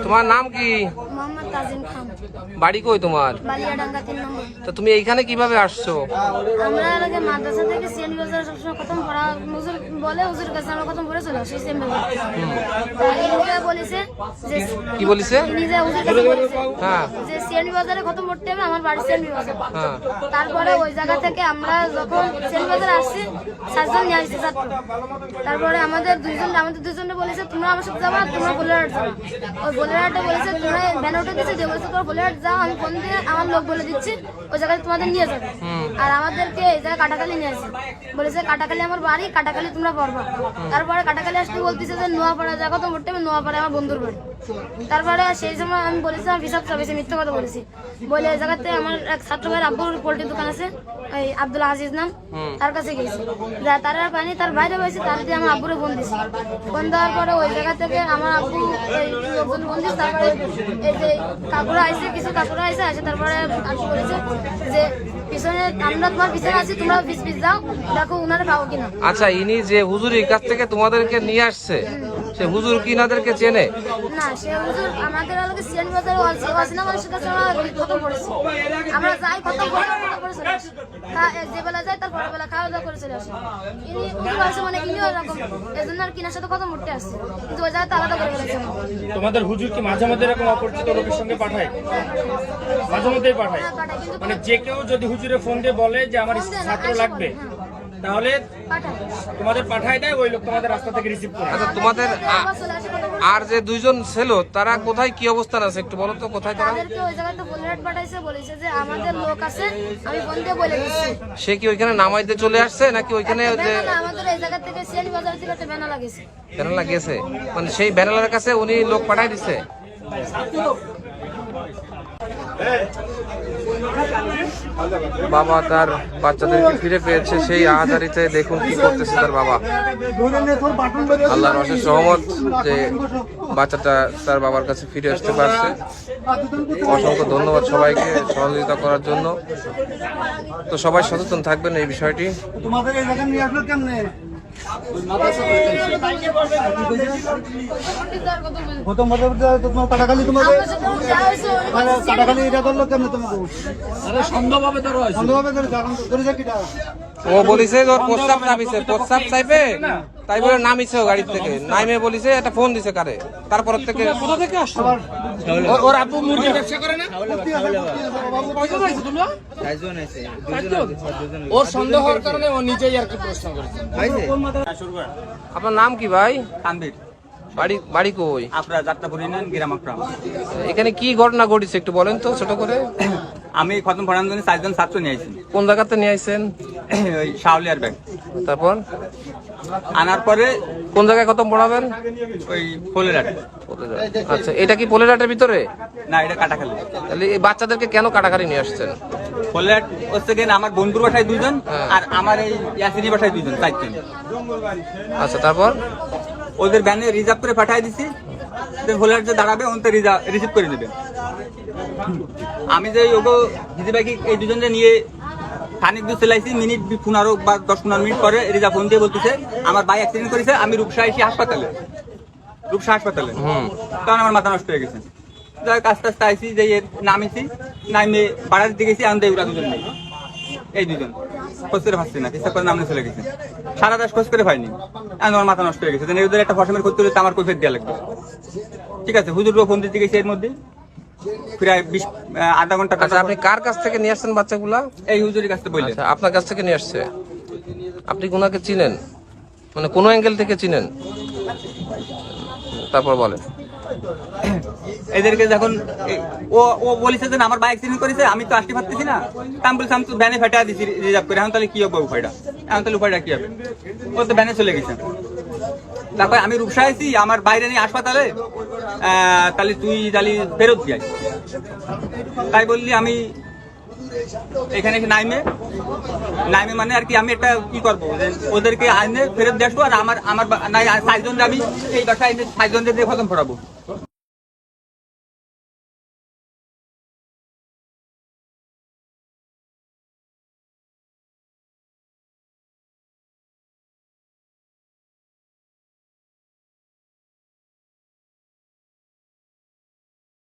তোমার নাম কি? মোহাম্মদ তাজিম খান। বাড়ি কই তোমার? বালিয়াডাঙ্গা 3 নম্বর। তো তুমি এইখানে কিভাবে আসছো? আমরা আগে মাদ্রাসা থেকে সিএনবি বাজার সবসময় খতম পড়া হুজুর বলে, হুজুর কাছে আমরা খতম পড়ে চলে আসি সিএনবি বাজার। বলেছে যে কি বলেছে? নিজে হুজুর কাছে বলেছে হ্যাঁ যে সিএনবি বাজারে খতম পড়তে হবে, আমার বাড়ি সিএনবি বাজার। হ্যাঁ। তারপরে ওই জায়গা থেকে আমরা যখন সিএনবি বাজার আসছি 7 জন নিয়ে আসছি ছাত্র। তারপরে আমাদের দুজনে বলেছে তোমরা আমার সাথে যাবা, তোমরা বলেরহাট যাবা। ওই বলেরহাটে বলেছে তোমরা ভ্যান উঠে দিচ্ছে, যে বলেছে তোমরা বলেরহাট যাও, আমি ফোন দিয়ে আমার লোক বলে দিচ্ছি ওই জায়গায় তোমাদের নিয়ে যাবে। আর আমাদেরকে এই জায়গায় কাটাখালি নিয়ে আসে, বলেছে কাটাখালি আমার বাড়ি, কাটাখালি তোমরা পড়বা। তারপরে কাটাখালি আসতে বলতেছে যে নোয়াপাড়া জায়গা তো মোটে, নোয়াপাড়া আমার বন্ধুর বাড়ি। তারপরে সেই সময় আমি বলেছিলাম হিসাব চাপেছি, মিথ্যা কথা বলেছি বলে এই জায়গাতে আমার এক ছাত্র ভাইয়ের আব্বুর পোল্ট্রির দোকান আছে, ওই আব্দুল আজিজ নাম, তার কাছে গেছি। তার আর পানি তার বাইরে পাইছি, তার দিয়ে আমার আব্বুরে ফোন দিছি। ফোন দেওয়ার পরে ওই জায়গা থেকে আমার আব্বু লোকজন ফোন দিচ্ছে। তারপরে এই যে কাকুরা আইসে, কিছু কাকুরা আইসে আসে, তারপরে আব্বু বলেছে যে পিছনে আমরা তোমার পিছনে আছি, তোমরা পিছ যাও, দেখো উনারে পাবো কিনা। আচ্ছা, ইনি যে হুজুরের কাছ থেকে তোমাদেরকে নিয়ে আসছে, সে হুজুর কি ইনাদেরকে চেনে? না, সে হুজুর আমাদের আলোকে সিএনবি বাজারে ওয়াসিনা মানুষের কাছে আমরা খতম পড়েছি। আমরা যাই খতম করে চলে আসি, যে বেলা যাই তার পরের বেলা খাওয়া দাওয়া করে চলে আসি। ইনি হুজুর আসে মানে ইনি ওরকম, এই জন্য আর কিনার সাথে খতম পড়তে আসছে, কিন্তু ওই জায়গাতে আলাদা করে ফেলেছে। তোমাদের হুজুর কি মাঝে মধ্যে এরকম অপরিচিত লোকের সঙ্গে পাঠায়? মাঝে মধ্যেই পাঠায়? মানে যে কেউ যদি হুজুরে ফোন দিয়ে বলে যে আমার ছাত্র লাগবে, তাহলে তোমাদের পাঠায় দেয়, ওই লোক তোমাদের রাস্তা থেকে রিসিভ করে। আচ্ছা, তোমাদের আর যে দুইজন ছিল তারা কোথায়, কি অবস্থান আছে একটু বলো তো, কোথায় তারা? তাদেরকে ওই জায়গাতে বলেরহাট পাঠাইছে, বলেছে যে আমাদের লোক আছে, আমি ফোন দিয়ে বলে দিচ্ছি। সে কি ওইখানে নামাইতে চলে আসছে নাকি ওইখানে যে আমাদের এই জায়গা থেকে সিএনবি বাজার থেকে একটা ব্যানার লাগিয়েছে? ব্যানার লাগিয়েছে, মানে সেই ব্যানারের কাছে উনি লোক পাঠাই দিচ্ছে। বাবা তার বাচ্চাদেরকে ফিরে পেয়েছে, সেই আহাজারিতে দেখুন কি করতেছে তার বাবা। আল্লাহর অশেষ রহমত যে বাচ্চাটা তার বাবার কাছে ফিরে আসতে পারছে। অসংখ্য ধন্যবাদ সবাইকে সহযোগিতা করার জন্য। তো সবাই সচেতন থাকবেন এই বিষয়টি। তোমাদের এই জায়গা নিয়ে আসলো কেমনে? প্রথম তোমার কাটাখালি, তোমাদের কাটাখালি এটা করলো কেমনে তোমাকে? সন্দেহভাবে ধরো, সন্দেহভাবে ধরেছে কিটা? ও বলিছে প্রস্তাব চাপিছে, প্রস্তাব চাইবে তাই বলে নামিছে গাড়ি থেকে, নাইমে বলিছে একটা ফোন দিছে কারে, তারপর থেকে কোথা থেকে আসছো? ওর আব্বু মুরগি ব্যবসা করে না? ওর সন্দেহ হওয়ার কারণে ও নিজেই আর কি প্রশ্ন করেছে। আপনার নাম কি ভাই? তানভীর। বাড়ি কই? আপনার যাত্রাপুর ইউনিয়ন গ্রাম আকরাম। এখানে কি ঘটনা ঘটেছে একটু বলেন তো ছোট করে। আমি খতম পড়ানোর জন্য 4 জন ছাত্র নিয়ে আইছি। কোন জায়গাতে নিয়ে আইছেন? ওই শাওলিয়ার ব্যাগ। তারপর আনার পরে কোন জায়গায় খতম পড়াবেন? ওই পোলেরহাট। আচ্ছা, এটা কি পোলেরহাটের ভিতরে? না, এটা কাটাখালি। তাহলে এই বাচ্চাদেরকে কেন কাটাখালি নিয়ে আসছেন? পোলেরহাট হচ্ছে গিয়ে আমার বন্ধুর বাসায় 2 জন, আর আমার এই ইয়াসিনী বাসায় 2 জন, 4 জন। আচ্ছা, তারপর ওদের ভ্যানে রিজার্ভ করে পাঠিয়ে দিছি, পোলেরহাট যে দাঁড়াবে ওনতে রিসিভ করে নেবে। আমি যে ওগো হিজিবাকি এই 2 জনকে নিয়ে খানিক দূর চলাইছি, মিনিট 15 বা 10-15 মিনিট পরে রিজার্ভ ফোন দিয়ে বলতেছে আমার ভাই অ্যাক্সিডেন্ট করেছে, আমি রূপসা এসে হাসপাতালে। তখন আমার মাথা নষ্ট হয়ে গেছে। আস্তে আস্তে আইসি, যে নামিছি, নামে বাড়ার দিকে গেছি, আনতে ওরা 2 জন নেই, এই 2 জন খোঁজ করে পাচ্ছি না, চেষ্টা করে নামনে চলে গেছে। সারা রাত খোঁজ করে পাইনি, আমার মাথা নষ্ট হয়ে গেছে। ওদের একটা ফসমের ক্ষতি হলে আমার কৈফিয়ত দেওয়া লাগবে। ঠিক আছে, হুজুরও ফোন দিতে গেছি এর মধ্যে প্রায় 20-আধা ঘন্টা। আচ্ছা, আপনি কার কাছ থেকে নিয়ে আসছেন বাচ্চাগুলা? এই হুজুরের কাছ থেকে বললেন। আচ্ছা, আপনার কাছ থেকে নিয়ে আসছে। আপনি কোনাকে চিনেন, মানে কোন অ্যাঙ্গেল থেকে চিনেন? তারপর বলেন। এদেরকে যখন ও বলেছে যে আমার বাইক অ্যাক্সিডেন্ট করেছে, আমি তো আসতে পারতেছি না, আমি বলছি আমি তো ভ্যানে ফেটা দিচ্ছি রিজার্ভ করে, এখন তাহলে কি হবে উপায়টা? এখন তাহলে উপায়টা কি হবে? ও তো ভ্যানে চলে গেছে। তারপরে আমি রূপসা আছি, আমার বাইরে নেই হাসপাতালে, তাহলে তুই তাহলে ফেরত যাই। তাই বললি আমি এখানে নাইমে মানে আর কি আমি একটা কি করবো, ওদেরকে আইনে ফেরত দিয়ে আসবো, আর আমার 4 জন আমি এই বাসায় 4 জনদের দিয়ে খতম পড়াবো।